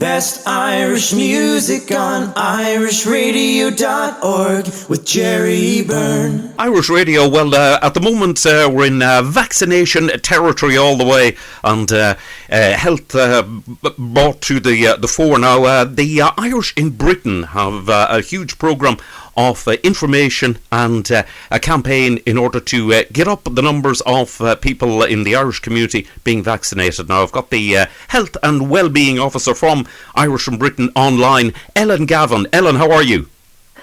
Best Irish music on irishradio.org with Jerry Byrne. Irish Radio, well, at the moment we're in vaccination territory all the way, and health brought to the fore now. The Irish in Britain have a huge programme of information and a campaign in order to get up the numbers of people in the Irish community being vaccinated. Now, I've got the Health and Wellbeing Officer from Irish in Britain online, Ellen Gavin. Ellen, how are you?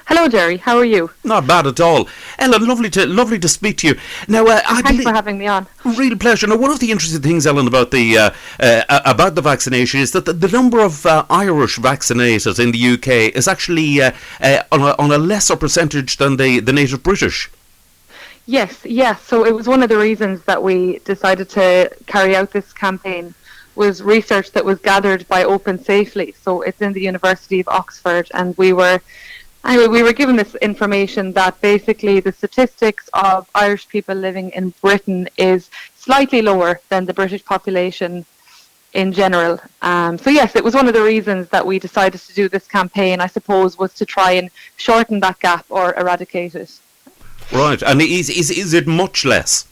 Hello, Jerry. How are you? Not bad at all. Ellen, lovely to speak to you. Now, thanks for having me on. Real pleasure. Now, one of the interesting things, Ellen, about the vaccination is that the number of Irish vaccinated in the UK is actually on a lesser percentage than the native British. Yes. So it was one of the reasons that we decided to carry out this campaign, was research that was gathered by Open Safely. So it's in the University of Oxford, and we were given this information that basically the statistics of Irish people living in Britain is slightly lower than the British population in general. So yes, it was one of the reasons that we decided to do this campaign, I suppose, was to try and shorten that gap or eradicate it. Right, and is it much less?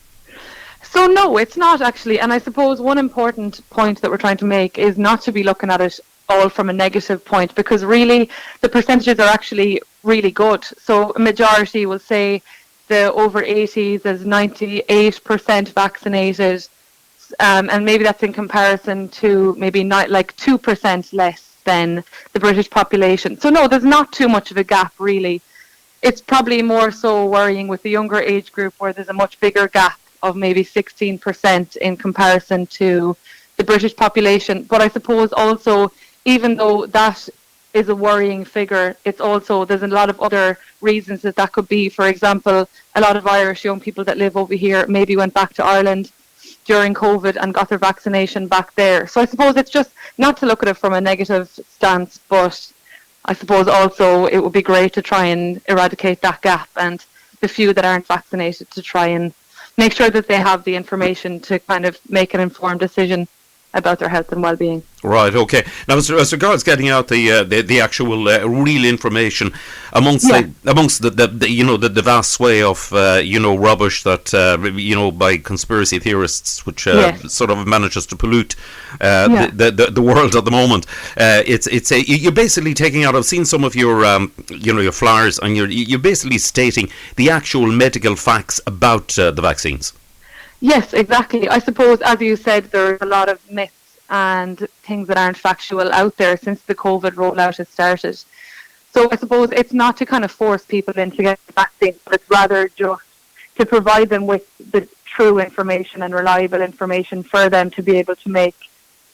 So no, it's not actually, and I suppose one important point that we're trying to make is not to be looking at it all from a negative point, because really the percentages are actually really good. So a majority will say the over 80s is 98% vaccinated, and maybe that's in comparison to maybe not like 2% less than the British population. So no, there's not too much of a gap really. It's probably more so worrying with the younger age group, where there's a much bigger gap of maybe 16% in comparison to the British population. But I suppose also, even though that is a worrying figure, it's also, there's a lot of other reasons that could be. For example, a lot of Irish young people that live over here maybe went back to Ireland during COVID and got their vaccination back there. So I suppose it's just not to look at it from a negative stance, but I suppose also it would be great to try and eradicate that gap, and the few that aren't vaccinated to try and make sure that they have the information to kind of make an informed decision about their health and well-being. Right, okay. Now, as regards getting out the actual real information amongst the vast sway of rubbish that by conspiracy theorists, which sort of manages to pollute the world at the moment, you're basically taking out. I've seen some of your your flyers, and you're basically stating the actual medical facts about the vaccines. Yes, exactly. I suppose, as you said, there's a lot of myths and things that aren't factual out there since the COVID rollout has started. So I suppose it's not to kind of force people in to get the vaccine, but it's rather just to provide them with the true information and reliable information for them to be able to make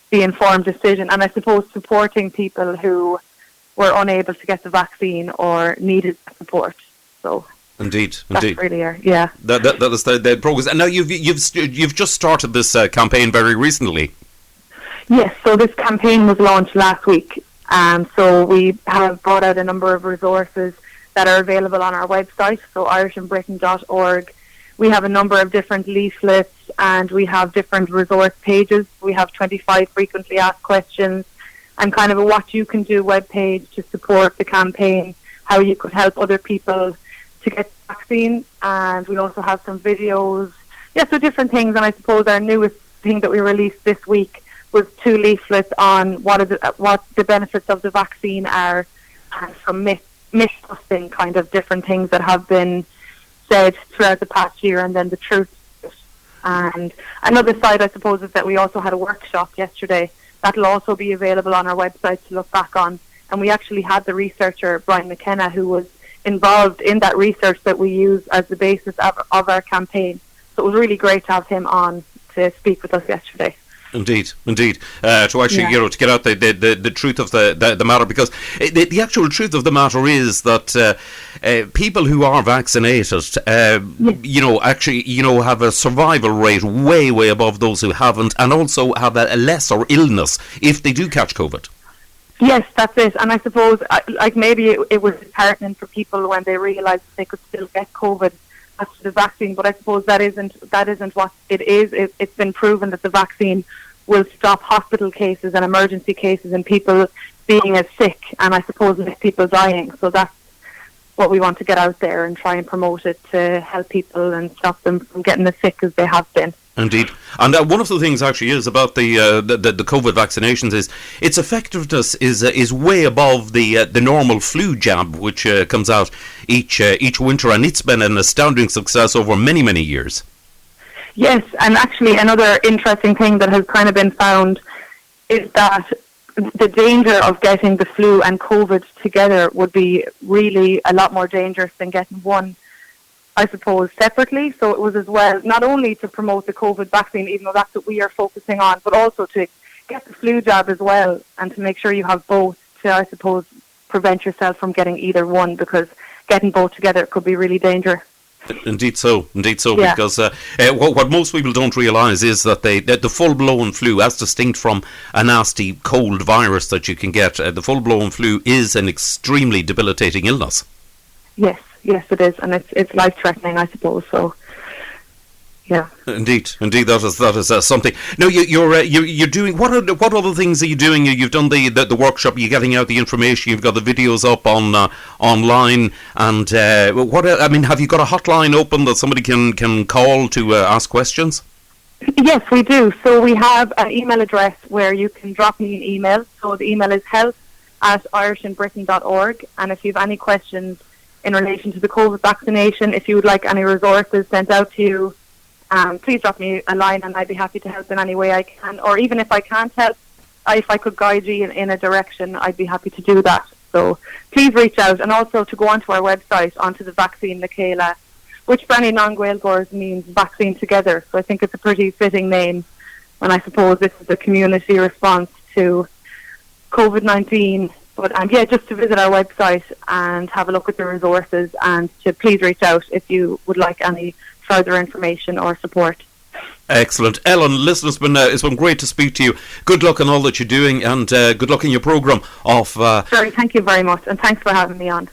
the informed decision. And I suppose supporting people who were unable to get the vaccine or needed support. So. Indeed. That's really yeah. That is the progress. And now you've just started this campaign very recently. Yes, so this campaign was launched last week. So we have brought out a number of resources that are available on our website, so irishinbritain.org. We have a number of different leaflets, and we have different resource pages. We have 25 frequently asked questions, and kind of a what you can do webpage to support the campaign, how you could help other people to get the vaccine. And we also have some videos, so different things. And I suppose our newest thing that we released this week was 2 leaflets on what the benefits of the vaccine are, and some myth-busting kind of different things that have been said throughout the past year, and then the truth. And another side, I suppose, is that we also had a workshop yesterday that'll also be available on our website to look back on. And we actually had the researcher, Brian McKenna, who was involved in that research that we use as the basis of our campaign. So it was really great to have him on to speak with us yesterday. Indeed. To actually, to get out the truth of the matter, because the actual truth of the matter is that people who are vaccinated, actually, have a survival rate way above those who haven't, and also have a lesser illness if they do catch COVID. Yes, that's it. And I suppose, maybe it was disheartening for people when they realised they could still get COVID after the vaccine, but I suppose that isn't what it is. It's been proven that the vaccine will stop hospital cases and emergency cases and people being as sick, and I suppose less people dying. So that's what we want to get out there and try and promote it to help people and stop them from getting as sick as they have been. Indeed. And one of the things actually is about the COVID vaccinations is its effectiveness is way above the normal flu jab, which comes out each winter, and it's been an astounding success over many, many years. Yes, and actually another interesting thing that has kind of been found is that the danger of getting the flu and COVID together would be really a lot more dangerous than getting one, I suppose, separately. So it was as well, not only to promote the COVID vaccine, even though that's what we are focusing on, but also to get the flu jab as well, and to make sure you have both to, I suppose, prevent yourself from getting either one, because getting both together could be really dangerous. Indeed so, Yeah. because what most people don't realise is that the full-blown flu, as distinct from a nasty cold virus that you can get, the full-blown flu is an extremely debilitating illness. Yes, it is, and it's life-threatening, I suppose. So, yeah. Indeed, that is something. Now you're doing what other things are you doing? You've done the workshop. You're getting out the information. You've got the videos up on online, and have you got a hotline open that somebody can call to ask questions? Yes, we do. So we have an email address where you can drop me an email. So the email is health@irishinbritain.org, and if you have any questions in relation to the COVID vaccination, if you would like any resources sent out to you, please drop me a line, and I'd be happy to help in any way I can. Or even if I can't help, if I could guide you in a direction, I'd be happy to do that. So please reach out, and also to go onto our website, onto the Vaccine Le Chéile, which for any non-Gaeilgeoirs means vaccine together. So I think it's a pretty fitting name, and I suppose this is a community response to COVID-19. But just to visit our website and have a look at the resources, and to please reach out if you would like any further information or support. Excellent. Ellen, listen, it's been great to speak to you. Good luck in all that you're doing, and good luck in your programme of... Sorry, thank you very much, and thanks for having me on.